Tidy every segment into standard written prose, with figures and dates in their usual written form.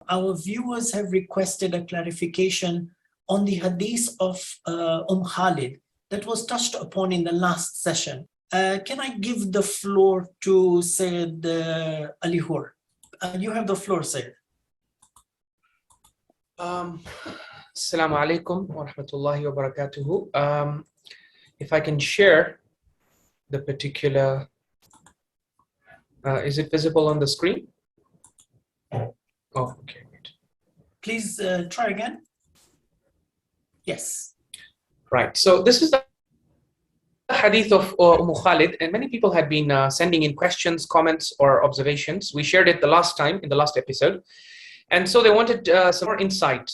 our viewers have requested a clarification on the hadith of Khalid that was touched upon in the last session. Can I give the floor to Sayyid Ali Hur? You have the floor, Sayyid. Assalamu alaikum wa rahmatullahi wa barakatuhu. If I can share the particular, is it visible on the screen? Oh, okay, great. Please try again. Yes. Right, so this is the hadith of Umm Khalid, and many people had been sending in questions, comments, or observations. We shared it the last time in the last episode, and so they wanted some more insight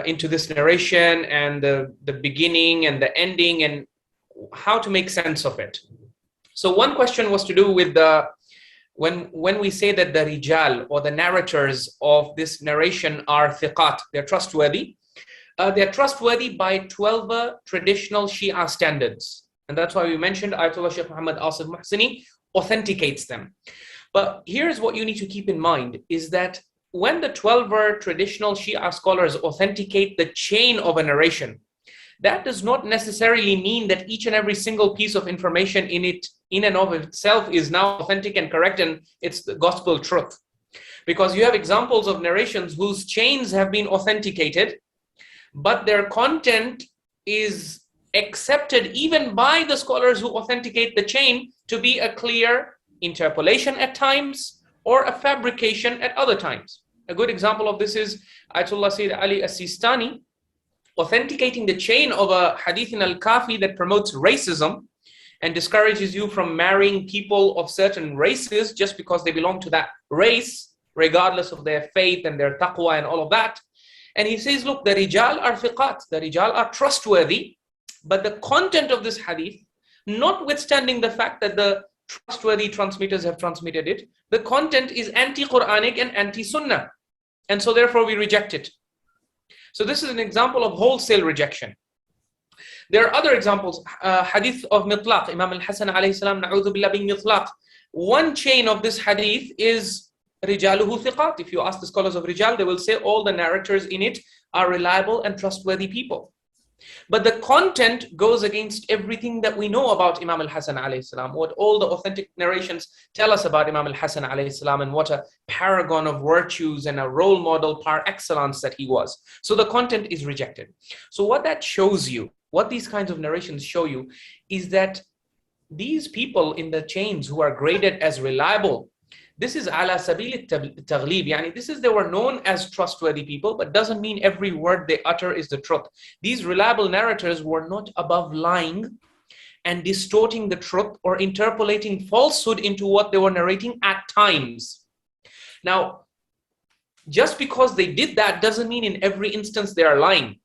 into this narration and the beginning and the ending and how to make sense of it. So one question was to do with the when we say that the rijal or the narrators of this narration are thiqat, they're trustworthy. They're trustworthy by 12 traditional Shia standards. And that's why we mentioned Ayatollah Shaykh Muhammad Asif Muhsini authenticates them. But here's what you need to keep in mind is that when the 12 traditional Shia scholars authenticate the chain of a narration, that does not necessarily mean that each and every single piece of information in it, in and of itself, is now authentic and correct and it's the gospel truth. Because you have examples of narrations whose chains have been authenticated, but their content is accepted even by the scholars who authenticate the chain to be a clear interpolation at times or a fabrication at other times. A good example of this is Ayatollah Sayyid Ali As-Sistani authenticating the chain of a hadith in Al-Kafi that promotes racism and discourages you from marrying people of certain races just because they belong to that race, regardless of their faith and their taqwa and all of that. And he says, look, the rijal are thiqat, the rijal are trustworthy, but the content of this hadith, notwithstanding the fact that the trustworthy transmitters have transmitted it, the content is anti-Quranic and anti-Sunnah. And so therefore we reject it. So this is an example of wholesale rejection. There are other examples, hadith of mitlaq, Imam al-Hasan alayhi salam, na'udhu billah being mitlaq. One chain of this hadith is rijaluhu thiqat. If you ask the scholars of rijal, they will say all the narrators in it are reliable and trustworthy people. But the content goes against everything that we know about Imam al-Hasan alayhi salam, what all the authentic narrations tell us about Imam al-Hasan alayhi salam, and what a paragon of virtues and a role model par excellence that he was. So the content is rejected. So what that shows you, what these kinds of narrations show you, is that these people in the chains who are graded as reliable, this is ala sabil taghlib, yani this is, they were known as trustworthy people, but doesn't mean every word they utter is the truth. These reliable narrators were not above lying and distorting the truth or interpolating falsehood into what they were narrating at times. Now, just because they did that doesn't mean in every instance they are lying.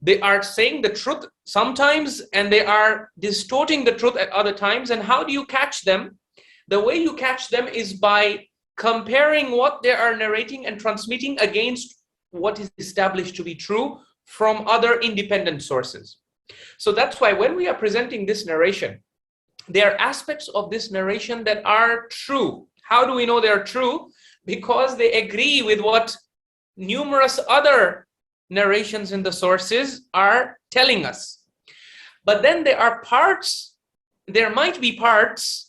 They are saying the truth sometimes and they are distorting the truth at other times. And how do you catch them? The way you catch them is by comparing what they are narrating and transmitting against what is established to be true from other independent sources. So that's why when we are presenting this narration, there are aspects of this narration that are true. How do we know they are true? Because they agree with what numerous other narrations in the sources are telling us. But then there are parts, there might be parts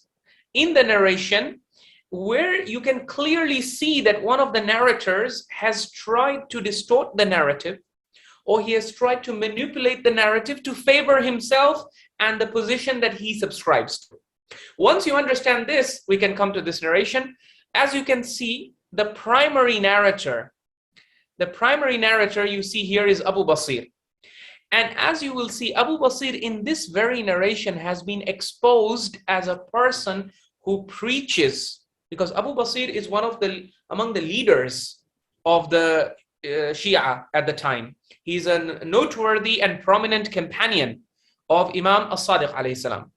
in the narration where you can clearly see that one of the narrators has tried to distort the narrative, or he has tried to manipulate the narrative to favor himself and the position that he subscribes to. Once you understand this, we can come to this narration. As you can see, the primary narrator you see here is Abu Basir. And as you will see, Abu Basir in this very narration has been exposed as a person who preaches, because Abu Basir is one of among the leaders of the Shia at the time. He's a noteworthy and prominent companion of Imam as-Sadiq alayhi salam.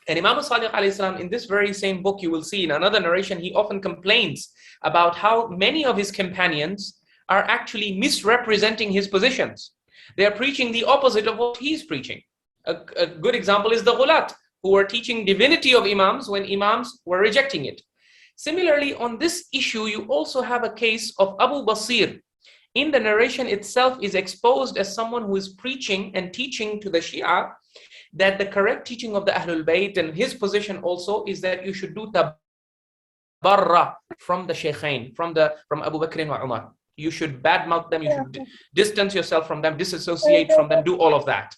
And Imam as-Sadiq alayhi salam, in this very same book, you will see in another narration, he often complains about how many of his companions are actually misrepresenting his positions. They are preaching the opposite of what he's preaching. A good example is the Ghulat, who were teaching divinity of Imams when Imams were rejecting it. Similarly, on this issue, you also have a case of Abu Basir. In the narration itself is exposed as someone who is preaching and teaching to the Shia that the correct teaching of the Ahlul Bayt, and his position also, is that you should do tabarra from the Shaykhain, from Abu Bakr and Umar. You should badmouth them, you should distance yourself from them, disassociate from them, do all of that.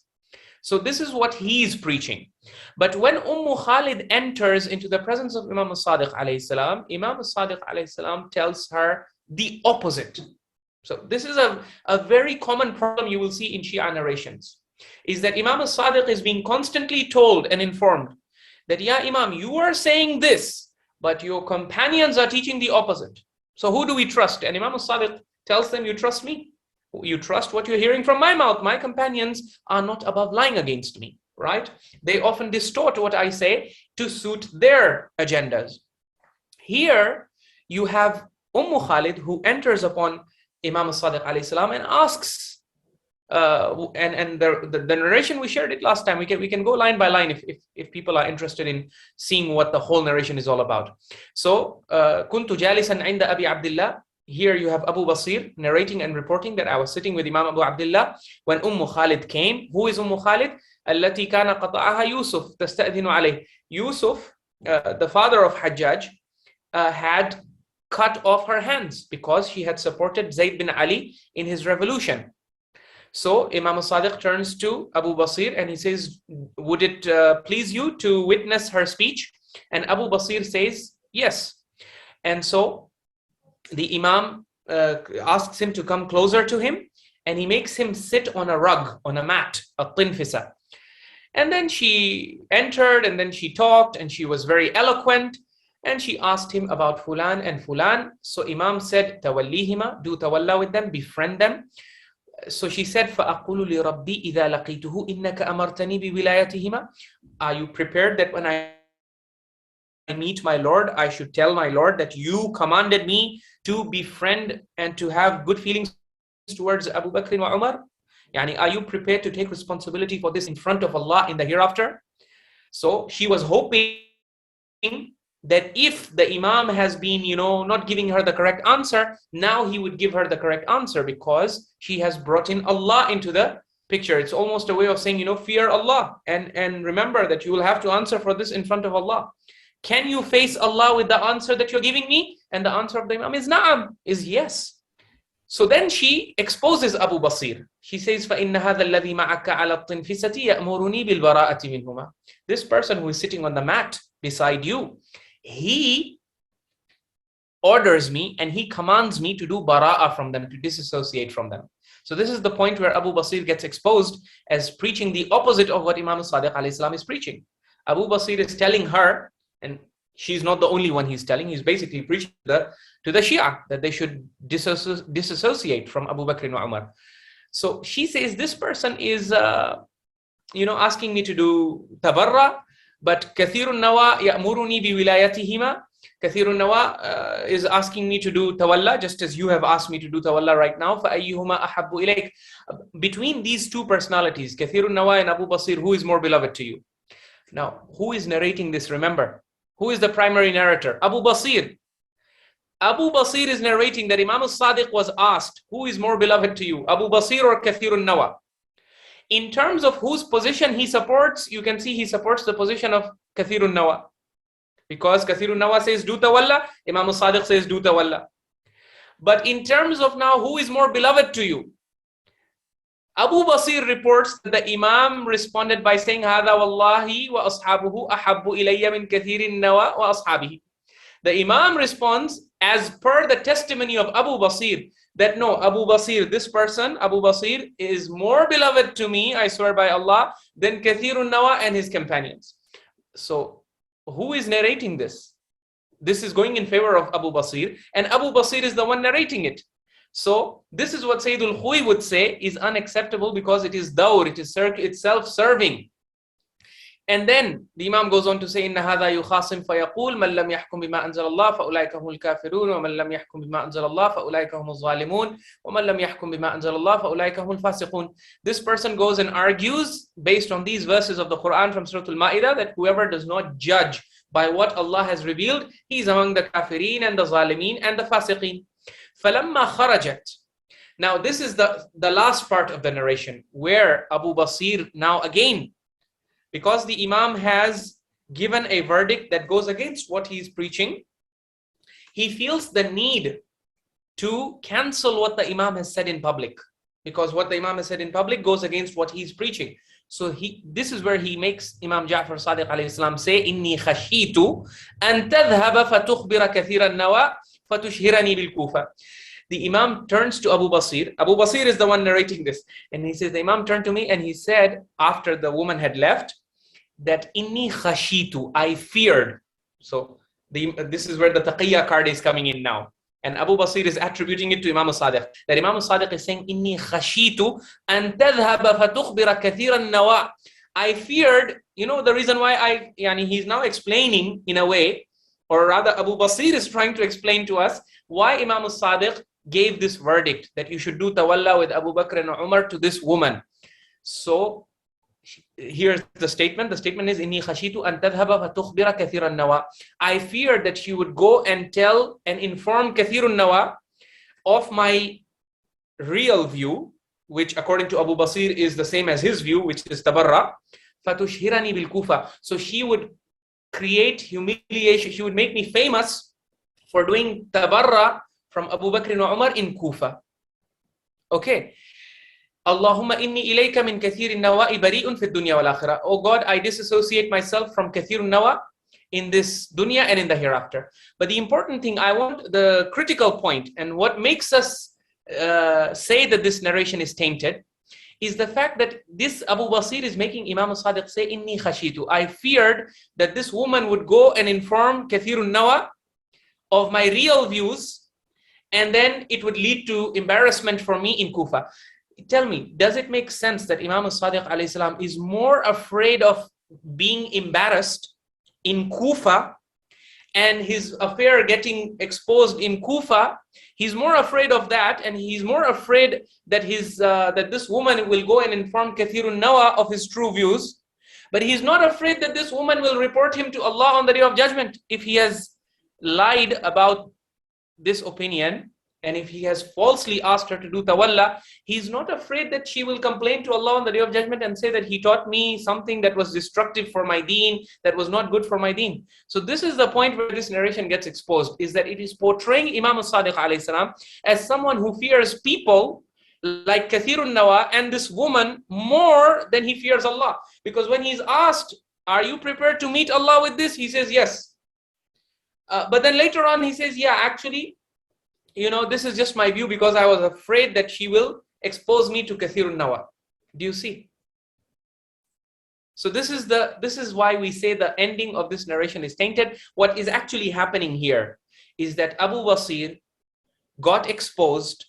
So this is what he is preaching. But when Khalid enters into the presence of Imam al-Sadiq alayhi salam, Imam al-Sadiq alayhi salam tells her the opposite. So this is a very common problem you will see in Shia narrations, is that Imam al-Sadiq is being constantly told and informed that, yeah, Imam, you are saying this, but your companions are teaching the opposite. So who do we trust? And Imam al-Sadiq tells them, you trust me. You trust what you're hearing from my mouth. My companions are not above lying against me, right? They often distort what I say to suit their agendas. Here you have Khalid who enters upon Imam al-Sadiq alayhi salam and asks, and the narration, we shared it last time. We can go line by line if people are interested in seeing what the whole narration is all about. So, kuntu jalisan inda Abi Abdullah. Here you have Abu Basir narrating and reporting that I was sitting with Imam Abu Abdullah when Khalid came. Who is Khalid? التي كان قطعها يوسف تستأذن عليه. Yusuf, the father of Hajjaj, had cut off her hands because she had supported Zayd bin Ali in his revolution. So Imam al-Sadiq turns to Abu Basir and he says, would it please you to witness her speech? And Abu Basir says, yes. And so the Imam asks him to come closer to him, and he makes him sit on a rug, on a mat, a tinfisa. And then she entered, and then she talked, and she was very eloquent, and she asked him about Fulan and Fulan. So Imam said, Tawallihima, do tawalla with them, befriend them. So she said, فَأَقُولُ لِرَبِّي إِذَا لَقِيتُهُ إِنَّكَ أَمَرْتَنِي بِوِلَايَتِهِمَا. Are you prepared that when I meet my Lord, I should tell my Lord that you commanded me to befriend and to have good feelings towards Abu Bakr and Umar? Yani, are you prepared to take responsibility for this in front of Allah in the hereafter? So she was hoping that if the Imam has been, not giving her the correct answer, now he would give her the correct answer because she has brought in Allah into the picture. It's almost a way of saying, fear Allah and remember that you will have to answer for this in front of Allah. Can you face Allah with the answer that you're giving me? And the answer of the Imam is na'am, is yes. So then she exposes Abu Basir. She says, فَإِنَّ هَذَا الَّذِي مَعَكَ عَلَى الطِّنْفِسَةِ يَأْمُرُنِي بِالْبَرَاءَةِ مِنْهُمَا. This person who is sitting on the mat beside you, he orders me and he commands me to do bara'ah from them, to disassociate from them. So this is the point where Abu Basir gets exposed as preaching the opposite of what Imam al-Sadiq alayhi salam is preaching. Abu Basir is telling her, and she's not the only one he's telling, he's basically preaching to the Shia that they should disassociate from Abu Bakr and Umar. So she says, this person is, asking me to do tabarra, but kathirun nawa ya'muruni bi wilayatihima. Kathirun nawa is asking me to do tawalla, just as you have asked me to do tawalla right now. فَأَيُّهُمَا أَحَبُّ إِلَيْكَ. Between these two personalities, Kathirun nawa and Abu Basir, who is more beloved to you? Now, who is narrating this? Remember, who is the primary narrator? Abu Basir. Abu Basir is narrating that Imam al-Sadiq was asked, who is more beloved to you, Abu Basir or Kathirun nawa? In terms of whose position he supports, you can see he supports the position of Kathirun nawa. Because Kathirun nawa says do tawalla, Imam al-Sadiq says do tawalla. But in terms of now who is more beloved to you, Abu Basir reports that the Imam responded by saying, هَذَا وَاللَّهِ وَأَصْحَابُهُ أَحَبُّ إِلَيَّ مِنْ كَثِيرِ النَّوَى وَأَصْحَابِهِ. The Imam responds as per the testimony of Abu Basir, that no, Abu Basir, this person, Abu Basir, is more beloved to me, I swear by Allah, than Kathirun Nawa and his companions. So who is narrating this? This is going in favor of Abu Basir, and Abu Basir is the one narrating it. So this is what Sayyidul Khuy would say is unacceptable because it is dawr, it is self-serving. And then the Imam goes on to say, إن هذا يخاصم فيقول من لم يحكم بما أنزل الله فأولئك هم الكافرون ومن لم يحكم بما أنزل الله فأولئك هم الظالمون ومن لم يحكم بما أنزل الله فأولئك هم الفاسقون. This person goes and argues based on these verses of the Quran from Surah Al-Ma'idah that whoever does not judge by what Allah has revealed, he is among the kafirin and the zalimin and the fasiqeen. فَلَمَّا خَرَجَتْ. Now this is the last part of the narration where Abu Basir now again, because the Imam has given a verdict that goes against what he is preaching, he feels the need to cancel what the Imam has said in public, because what the Imam has said in public goes against what he is preaching. So this is where he makes Imam Ja'far Sadiq alayhi salam say, إِنِّي خَشِيتُ أَن تَذْهَبَ فَتُخْبِرَ كَثِيرَ النَّوَى فَتُشْهِرَنِي بِالْكُوفَةِ. The Imam turns to Abu Basir. Abu Basir is the one narrating this. And he says, the Imam turned to me and he said, after the woman had left, that inni khashitu, I feared. So this is where the taqiyya card is coming in now. And Abu Basir is attributing it to Imam Sadiq. That Imam Sadiq is saying, inni khashitu an tadhhaba fatukhbira kathiran nawa. I feared, the reason why he's now explaining in a way, or rather Abu Basir is trying to explain to us why Imam Sadiq gave this verdict that you should do tawalla with Abu Bakr and Umar to this woman. So here's the statement. The statement is, Inni khashitu an tadhhaba fatukhbira kathiran nawa. I feared that she would go and tell and inform kathirun nawa of my real view, which according to Abu Basir is the same as his view, which is tabarra. Fatushhirani bil Kufa. So she would create humiliation. She would make me famous for doing tabarra from Abu Bakr and Umar in Kufa. Okay. Allahumma inni ilayka min kathirin nawa'i bari'un fi dunya wal akhirah. Oh God, I disassociate myself from kathirun nawa in this dunya and in the hereafter. But the important thing, I want the critical point, and what makes us say that this narration is tainted, is the fact that this Abu Basir is making Imam Sadiq say, Inni khashitu. I feared that this woman would go and inform kathirun nawa of my real views, and then it would lead to embarrassment for me in Kufa. Tell me, does it make sense that Imam Sadiq alayhi salam is more afraid of being embarrassed in Kufa and his affair getting exposed in Kufa? He's more afraid of that, and he's more afraid that that this woman will go and inform Kathirun Nawa of his true views, but he's not afraid that this woman will report him to Allah on the Day of Judgment if he has lied about this opinion. And if he has falsely asked her to do tawalla, he's not afraid that she will complain to Allah on the Day of Judgment and say that he taught me something that was destructive for my deen, that was not good for my deen. So this is the point where this narration gets exposed, is that it is portraying Imam Sadiq alayhi salam as someone who fears people like Kathirun Nawa and this woman more than he fears Allah. Because when he's asked, are you prepared to meet Allah with this? He says, yes. But then later on he says, yeah, actually, this is just my view because I was afraid that she will expose me to Kathirun Nawa. Do you see? So this is why we say the ending of this narration is tainted. What is actually happening here is that Abu Basir got exposed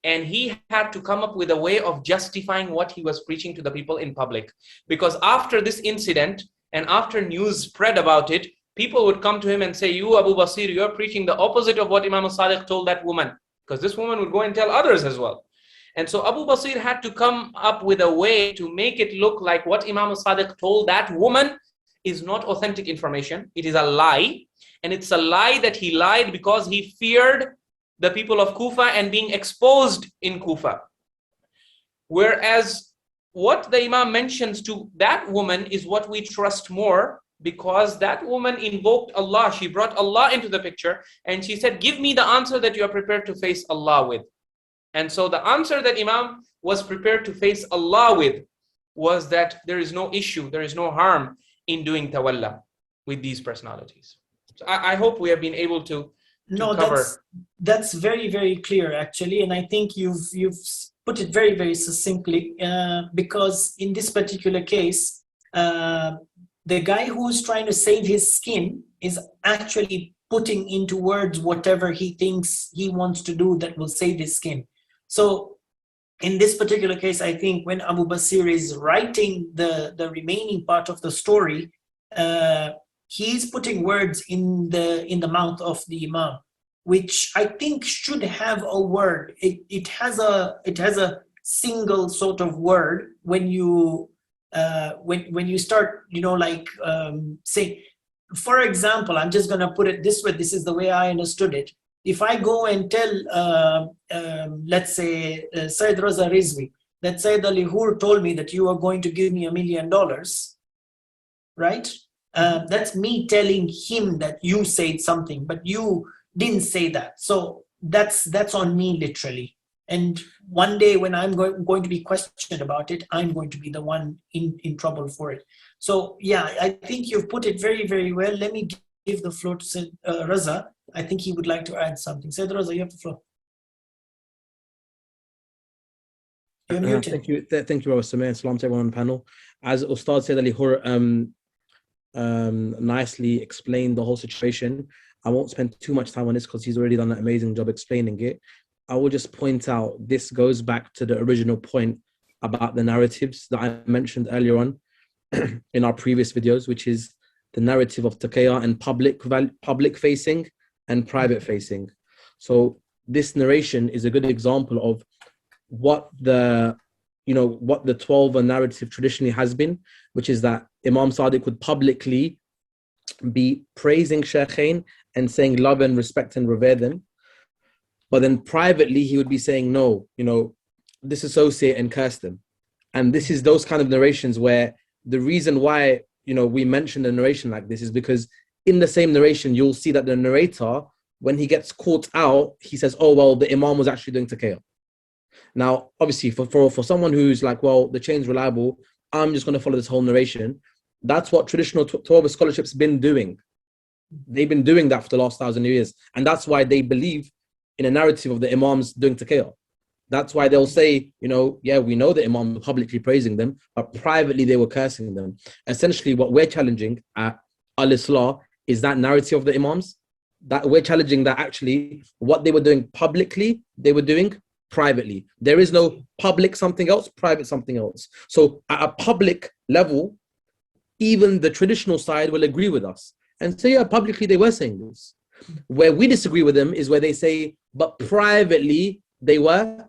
and he had to come up with a way of justifying what he was preaching to the people in public. Because after this incident and after news spread about it, people would come to him and say, you Abu Basir, you're preaching the opposite of what Imam Sadiq told that woman. Because this woman would go and tell others as well. And so Abu Basir had to come up with a way to make it look like what Imam Sadiq told that woman is not authentic information. It is a lie. And it's a lie that he lied because he feared the people of Kufa and being exposed in Kufa. Whereas what the Imam mentions to that woman is what we trust more, because that woman invoked Allah. She brought Allah into the picture and she said, give me the answer that you are prepared to face Allah with. And so the answer that Imam was prepared to face Allah with was that there is no issue, there is no harm in doing tawalla with these personalities. So I hope we have been able to cover. That's very, very clear actually. And I think you've put it very, very succinctly because in this particular case, the guy who's trying to save his skin is actually putting into words whatever he thinks he wants to do that will save his skin. So in this particular case, I think when Abu Basir is writing the remaining part of the story, he's putting words in the mouth of the Imam, which I think should have a word. It has a single sort of word when you start, say, for example, I'm just going to put it this way. This is the way I understood it. If I go and tell, let's say, Sayyid Raza Rizvi, that Sayyid Ali Hur told me that you are going to give me $1 million, right? That's me telling him that you said something, but you didn't say that. So that's on me, literally. And one day when I'm going to be questioned about it, I'm going to be the one in trouble for it. So yeah, I think you've put it very, very well. Let me give the floor to Sayyid Raza. I think he would like to add something. Sayyid Raza, you have the floor. You're muted. Thank you, Brother Samir. Salam to everyone on the panel. As Ustad Sayyid Ali Hur nicely explained the whole situation, I won't spend too much time on this because he's already done an amazing job explaining it. I will just point out, this goes back to the original point about the narratives that I mentioned earlier on in our previous videos, which is the narrative of taqiyya and public facing and private facing. So this narration is a good example of what the 12 narrative traditionally has been, which is that Imam Sadiq would publicly be praising Shaykhain and saying love and respect and revere them. But then privately, he would be saying, no, disassociate and curse them. And this is those kind of narrations where the reason why, we mention a narration like this is because in the same narration, you'll see that the narrator, when he gets caught out, he says, oh, well, the Imam was actually doing taqiyya. Now, obviously, for someone who's like, well, the chain's reliable, I'm just going to follow this whole narration. That's what traditional Tawbah scholarship's been doing. They've been doing that for the last 1,000 years. And that's why they believe in a narrative of the Imams doing taqiyya. That's why they'll say, yeah, we know the Imam was publicly praising them, but privately they were cursing them. Essentially, what we're challenging at Islaah is that narrative of the Imams. That we're challenging that actually what they were doing publicly, they were doing privately. There is no public something else, private something else. So at a public level, even the traditional side will agree with us and say, yeah, publicly they were saying this. Where we disagree with them is where they say, but privately they were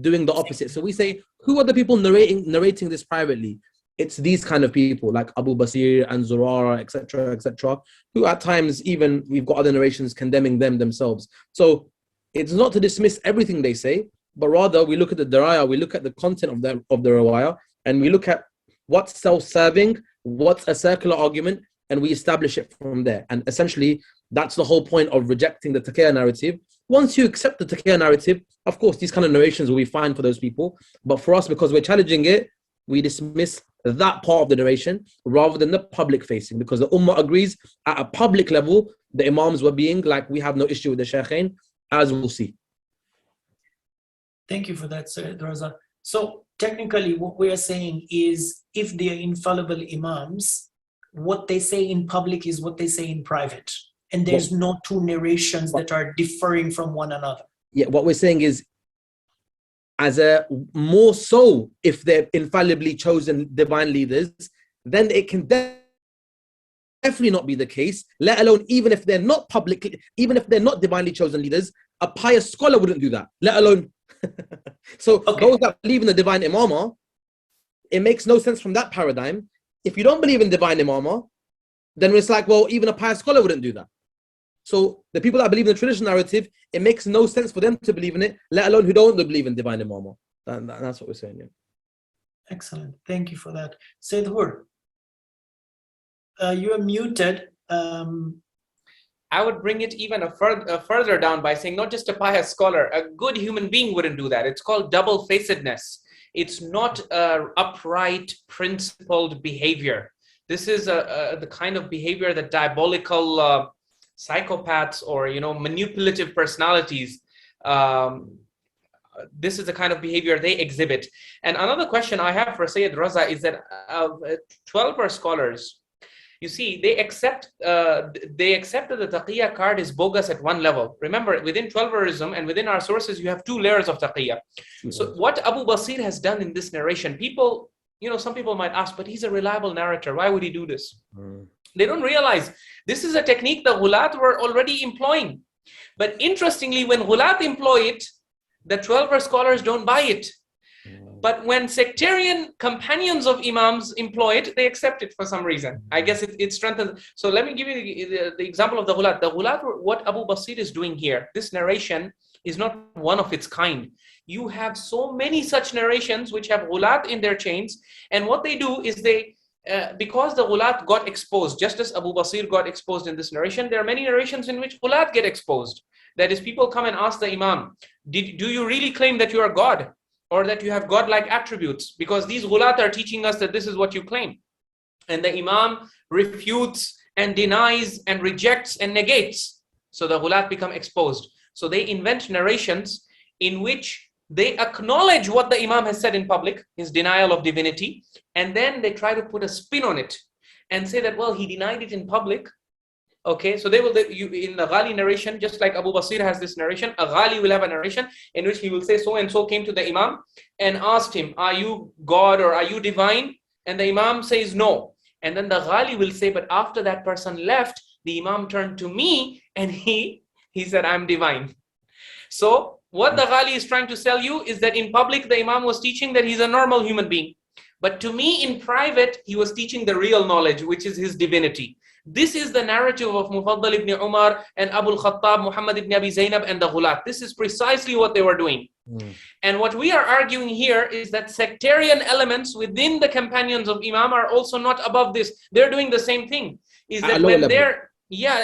doing the opposite. So we say, who are the people narrating this privately? It's these kind of people like Abu Basir and Zurara, etc., who at times even we've got other narrations condemning them themselves. So it's not to dismiss everything they say, but rather we look at the daraya, we look at the content of the riwayah, and we look at what's self-serving, what's a circular argument, and we establish it from there. And essentially, that's the whole point of rejecting the taqiyya narrative. Once you accept the taqiyya narrative, of course, these kind of narrations will be fine for those people. But for us, because we're challenging it, we dismiss that part of the narration rather than the public facing, because the Ummah agrees at a public level, the Imams were being like, we have no issue with the Shaykhain, as we'll see. Thank you for that, Sayyid Raza. So technically what we are saying is if they are infallible Imams, what they say in public is what they say in private. And there's no two narrations that are differing from one another. Yeah, what we're saying is, as a more so, if they're infallibly chosen divine leaders, then it can definitely not be the case, let alone even if they're not publicly, even if they're not divinely chosen leaders, a pious scholar wouldn't do that, let alone. So those that believe in the divine imamah, it makes no sense from that paradigm. If you don't believe in divine imamah, then it's like, well, even a pious scholar wouldn't do that. So the people that believe in the traditional narrative, it makes no sense for them to believe in it, let alone who don't believe in divine imamah. That's what we're saying. Yeah. Excellent. Thank you for that. Sayyid Hur, you are muted. I would bring it even further down by saying not just a pious scholar, a good human being wouldn't do that. It's called double-facedness. It's not upright, principled behavior. This is the kind of behavior that diabolical psychopaths or manipulative personalities, this is the kind of behavior they exhibit. And another question I have for Sayyid Raza is that 12 scholars, You see, they accept that the taqiyya card is bogus at one level. Remember, within 12verism and within our sources, you have 2 layers of taqiyya. So what Abu Basir has done in this narration, people, some people might ask, but he's a reliable narrator. Why would he do this? They don't realize this is a technique the Ghulat were already employing. But interestingly, when Ghulat employ it, the 12ver scholars don't buy it. But when sectarian companions of Imams employ it, they accept it for some reason. I guess it strengthens. So let me give you the example of the Ghulat. The Ghulat, what Abu Basir is doing here, this narration is not one of its kind. You have so many such narrations which have Ghulat in their chains. And what they do is because the Ghulat got exposed, just as Abu Basir got exposed in this narration, there are many narrations in which Ghulat get exposed. That is, people come and ask the Imam, do you really claim that you are God? Or that you have God-like attributes? Because these Ghulat are teaching us that this is what you claim. And the Imam refutes and denies and rejects and negates. So the Ghulat become exposed. So they invent narrations in which they acknowledge what the Imam has said in public, his denial of divinity, and then they try to put a spin on it and say that, well, he denied it in public. Okay, so in the Ghali narration, just like Abu Basir has this narration, a Ghali will have a narration in which he will say, so and so came to the Imam and asked him, are you God or are you divine? And the Imam says no. And then the Ghali will say, but after that person left, the Imam turned to me and he said, I'm divine. So what the Ghali is trying to sell you is that in public, the Imam was teaching that he's a normal human being. But to me, in private, he was teaching the real knowledge, which is his divinity. This is the narrative of Mufaddal ibn Umar and Abu al-Khattab, Muhammad ibn Abi Zainab and the Ghulat. This is precisely what they were doing. And what we are arguing here is that sectarian elements within the companions of Imam are also not above this. They're doing the same thing. Is that when they're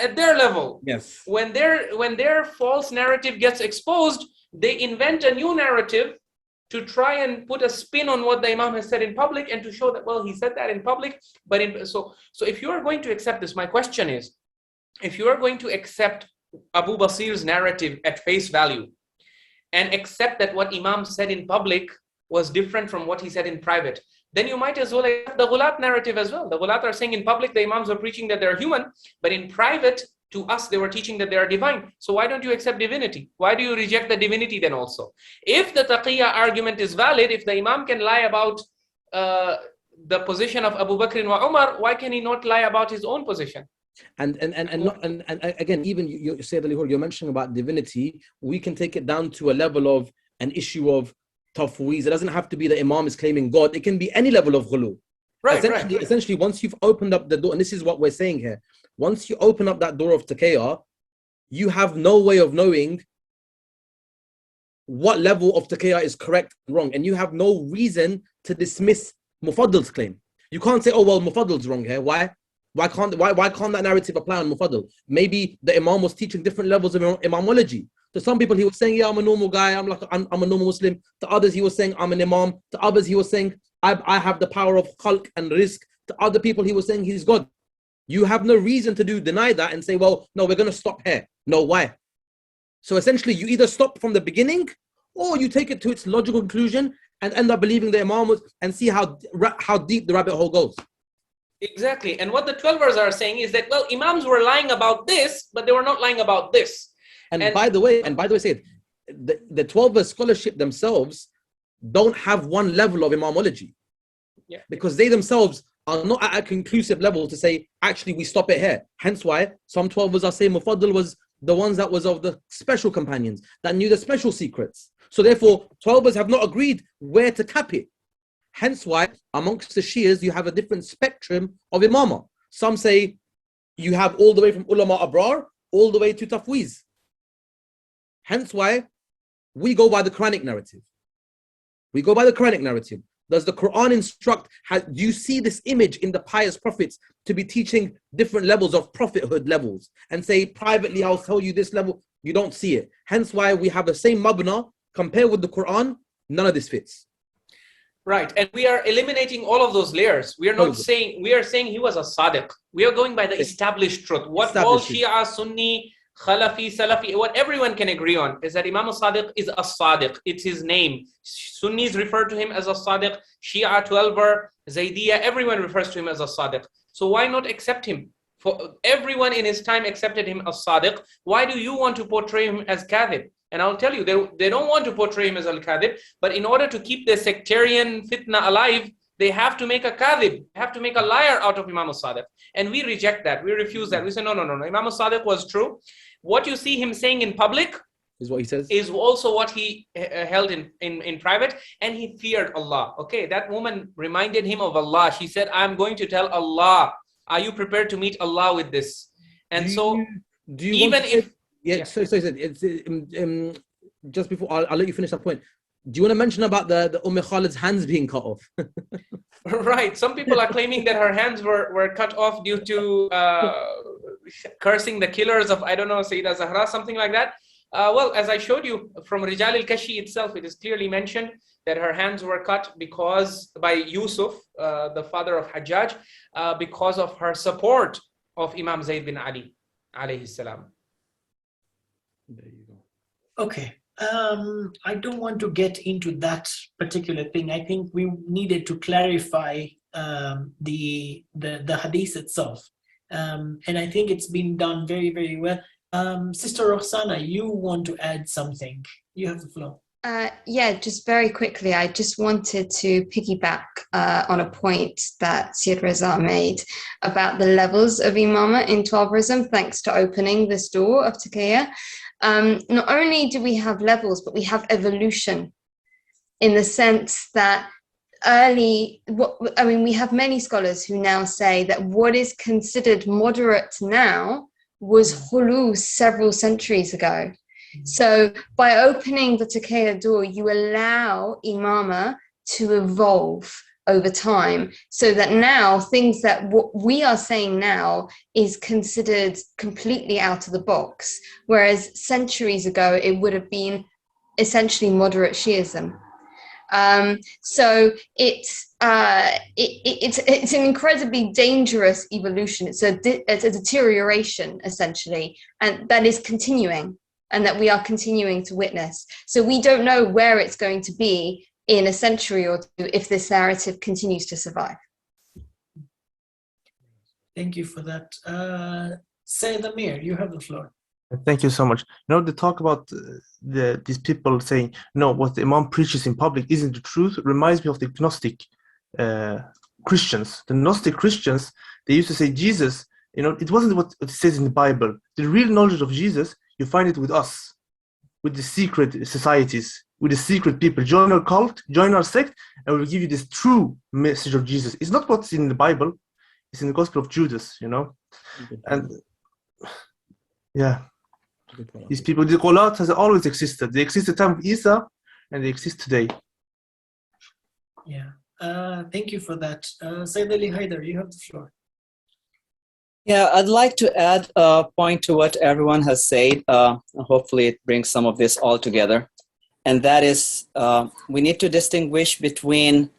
at their level. Yes. When their false narrative gets exposed, they invent a new narrative to try and put a spin on what the Imam has said in public and to show that, well, he said that in public. But so if you are going to accept this, my question is, if you are going to accept Abu Basir's narrative at face value and accept that what Imam said in public was different from what he said in private, then you might as well accept the Ghulat narrative as well. The Ghulat are saying in public the Imams are preaching that they're human, but in private, to us, they were teaching that they are divine. So why don't you accept divinity? Why do you reject the divinity then also? If the taqiyya argument is valid, if the Imam can lie about the position of Abu Bakr and Umar, why can he not lie about his own position? And again, even you said you're mentioning about divinity, we can take it down to a level of an issue of tafweez. It doesn't have to be that Imam is claiming God. It can be any level of ghulu. Essentially, once you've opened up the door, and this is what we're saying here, once you open up that door of taqiyya, you have no way of knowing what level of taqiyya is correct and wrong, and you have no reason to dismiss Mufaddal's claim. You can't say, oh well, Mufaddal's wrong here. Why can't that narrative apply on Mufaddal? Maybe the Imam was teaching different levels of imamology. To some people he was saying, yeah, I'm a normal guy, I'm a normal Muslim. To others he was saying, I'm an Imam. To others he was saying, I have the power of khalq and rizq. To other people he was saying he's God. You have no reason to deny that and say, well, no, we're going to stop here. No, why? So essentially, you either stop from the beginning or you take it to its logical conclusion and end up believing the Imam was, and see how deep the rabbit hole goes. Exactly. And what the 12ers are saying is that, well, Imams were lying about this, but they were not lying about this. And by the way, say the 12ers scholarship themselves don't have one level of imamology. Yeah. Because they themselves are not at a conclusive level to say, actually, we stop it here. Hence why some 12ers are saying Mufaddal was the ones that was of the special companions, that knew the special secrets. So therefore, 12ers have not agreed where to cap it. Hence why, amongst the Shias, you have a different spectrum of imama. Some say you have all the way from ulama abrar, all the way to tafweez. Hence why we go by the Quranic narrative. Does the Quran instruct, do you see this image in the pious prophets to be teaching different levels of prophethood levels and say, privately, I'll tell you this level? You don't see it. Hence why we have the same mabna, compared with the Quran, none of this fits. Right, and we are eliminating all of those layers. We are not saying, we are saying he was a sadaq. We are going by the established truth. What all Shia, Sunni, Khalafi, Salafi, what everyone can agree on is that Imam al-Sadiq is a Sadiq. It's his name. Sunnis refer to him as a Sadiq. Shia, 12er, Zaydiyah, everyone refers to him as a Sadiq. So why not accept him? For everyone in his time accepted him as Sadiq. Why do you want to portray him as Kadhib? And I'll tell you, they don't want to portray him as Al-Kadhib, but in order to keep the sectarian fitna alive, they have to make a Kadhib, have to make a liar out of Imam al-Sadiq. And we reject that. We refuse that. We say, no. Imam al-Sadiq was true. What you see him saying in public is what he says, is also what he held in private, and he feared Allah. Okay, that woman reminded him of Allah. She said, I'm going to tell Allah. Are you prepared to meet Allah with this? And do you even if... Yeah, so it's, just before, I'll let you finish that point. Do you want to mention about the Umm Khalid's hands being cut off? Right. Some people are claiming that her hands were cut off due to cursing the killers of, I don't know, Sayyidah Zahra, something like that. Well, as I showed you from Rijal al-Kashi itself, it is clearly mentioned that her hands were cut by Yusuf, the father of Hajjaj, because of her support of Imam Zayd bin Ali, alayhi salam. There you go. Okay. I don't want to get into that particular thing. I think we needed to clarify the hadith itself. And I think it's been done very, very well. Sister Roxana, you want to add something? You have the floor. Yeah, just very quickly, I just wanted to piggyback on a point that Syed Reza made about the levels of imamah in Twelverism, thanks to opening this door of taqiyya. Not only do we have levels, but we have evolution in the sense that we have many scholars who now say that what is considered moderate now was khulu several centuries ago. So by opening the taqiyya door, you allow imamah to evolve over time, so that now things that what we are saying now is considered completely out of the box, whereas centuries ago it would have been essentially moderate Shiism. So it's an incredibly dangerous evolution. It's a deterioration essentially, and that is continuing, and that we are continuing to witness. So we don't know where it's going to be in a century or two if this narrative continues to survive. Thank you for that. Sayyid Amir, you have the floor. Thank you so much. They talk about these people saying, no, what the Imam preaches in public isn't the truth. It reminds me of the Gnostic Christians. The Gnostic Christians, they used to say Jesus, it wasn't what it says in the Bible. The real knowledge of Jesus, you find it with us, with the secret societies, with the secret people. Join our cult, join our sect, and we'll give you this true message of Jesus. It's not what's in the Bible. It's in the Gospel of Judas, And yeah, these people, the Ghulat has always existed. They exist at the time of Isa, and they exist today. Yeah, thank you for that. Sayyid Ali Haider, you have the floor. Yeah, I'd like to add a point to what everyone has said. Hopefully it brings some of this all together. And that is, we need to distinguish between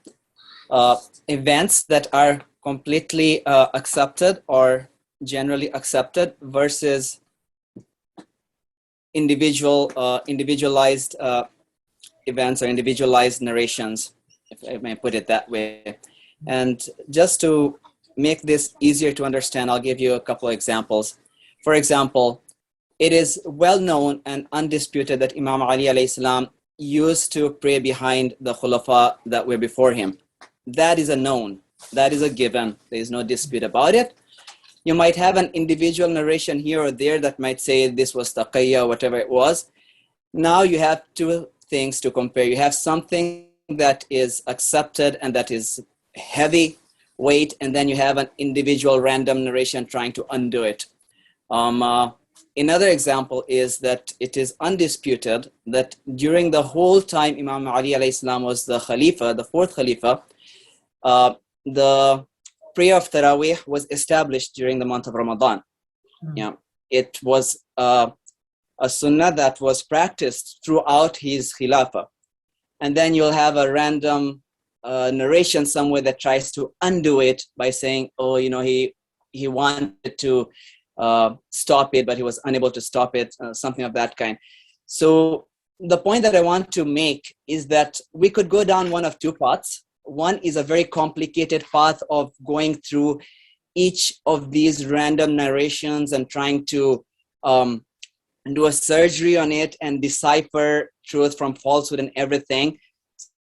events that are completely accepted or generally accepted versus individualized events or individualized narrations, if I may put it that way. And just to make this easier to understand, I'll give you a couple of examples. For example, it is well known and undisputed that Imam Ali alayhi salam used to pray behind the Khulafa that were before him. That is a known, that is a given. There is no dispute about it. You might have an individual narration here or there that might say this was taqiyya or whatever it was. Now you have two things to compare. You have something that is accepted and that is heavy weight, and then you have an individual random narration trying to undo it. Another example is that it is undisputed that during the whole time Imam Ali alayhi salam was the Khalifa, the fourth Khalifa, the prayer of Taraweeh was established during the month of Ramadan. Yeah, it was a sunnah that was practiced throughout his Khilafah. And then you'll have a random narration somewhere that tries to undo it by saying, oh, he wanted to stop it, but he was unable to stop it, something of that kind. So the point that I want to make is that we could go down one of two paths. One is a very complicated path of going through each of these random narrations and trying to do a surgery on it and decipher truth from falsehood and everything.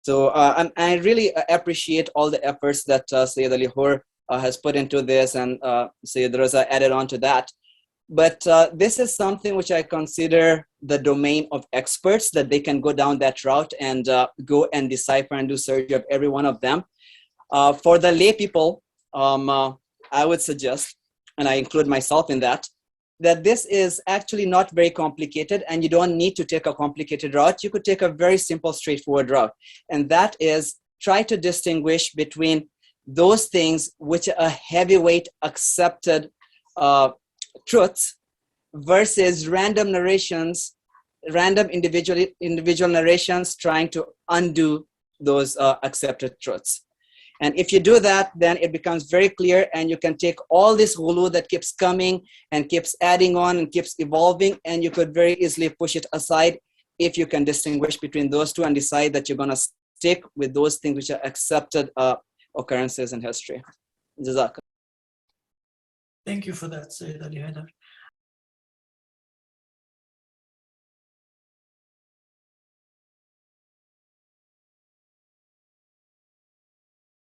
So I really appreciate all the efforts that Sayyid Ali Hur has put into this, and Sayyid Raza added on to that. But this is something which I consider the domain of experts, that they can go down that route and go and decipher and do surgery of every one of them. For the lay people, I would suggest, and I include myself in that, that this is actually not very complicated, and you don't need to take a complicated route. You could take a very simple, straightforward route. And that is, try to distinguish between those things which are heavyweight accepted truths versus random narrations, random individual narrations trying to undo those accepted truths. And if you do that, then it becomes very clear, and you can take all this ghulu that keeps coming and keeps adding on and keeps evolving, and you could very easily push it aside if you can distinguish between those two and decide that you're going to stick with those things which are accepted occurrences in history. Jazakallah. Thank you for that, Sayyid Ali Haidar.